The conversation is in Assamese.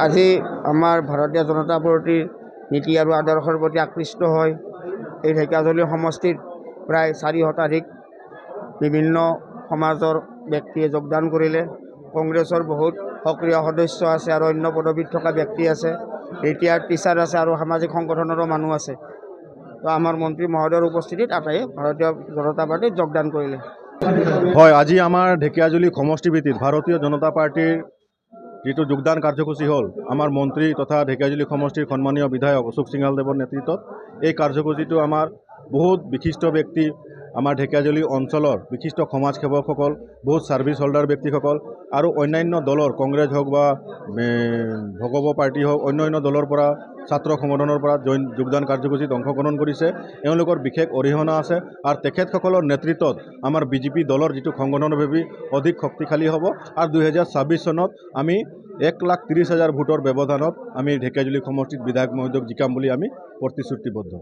আজি আমাৰ ভাৰতীয় জনতা পাৰ্টিৰ নীতি আৰু আদৰ্শৰ প্ৰতি আকৃষ্ট হয় এই ঢেকীয়াজুলি সমষ্টিত প্ৰায় 4 শতাধিক বিভিন্ন সমাজৰ ব্যক্তিয়ে যোগদান কৰিলে। কংগ্ৰেছৰ বহুত সক্ৰিয় সদস্য আছে আৰু অন্য পদবীত থকা ব্যক্তি আছে, ৰিটায়াৰ্ড টিচাৰ আছে আৰু সামাজিক সংগঠনৰো মানুহ আছে। তো আমাৰ মন্ত্ৰী মহোদয়ৰ উপস্থিতিত আটাইয়ে ভাৰতীয় জনতা পাৰ্টিত যোগদান কৰিলে। হয়, আজি আমাৰ ঢেকীয়াজুলি সমষ্টি ভিত্তিত ভাৰতীয় জনতা পাৰ্টিৰ যিটো যোগদান কাৰ্যসূচী হ'ল, আমাৰ মন্ত্ৰী তথা ঢেকীয়াজুলি সমষ্টিৰ সন্মানীয় বিধায়ক অশোক সিঙালদেৱৰ নেতৃত্বত এই কাৰ্যসূচীটো আমাৰ বহুত বিশিষ্ট ব্যক্তি, আমাৰ ঢেকীয়াজুলি অঞ্চলৰ বিশিষ্ট সমাজসেৱকসকল, বহুত ছাৰ্ভিচ হোল্ডাৰ ব্যক্তিসকল আৰু অন্যান্য দলৰ কংগ্ৰেছ হওক বা ভগৱ পাৰ্টি হওক অন্য দলৰ পৰা ছাত্ৰ সংগঠনৰ পৰা যোগদান কাৰ্যসূচীত অংশগ্ৰহণ কৰিছে। এওঁলোকৰ বিশেষ অৰিহণা আছে আৰু তেখেতসকলৰ নেতৃত্বত আমাৰ বিজেপি দলৰ যিটো সংগঠনভাৱে অধিক শক্তিশালী হ'ব আৰু 2026 চনত আমি 1,30,000 ভোটৰ ব্যৱধানত আমি ঢেকীয়াজুলি সমষ্টিত বিধায়ক মহোদয়ক জিকাম বুলি আমি প্ৰতিশ্ৰুতিবদ্ধ।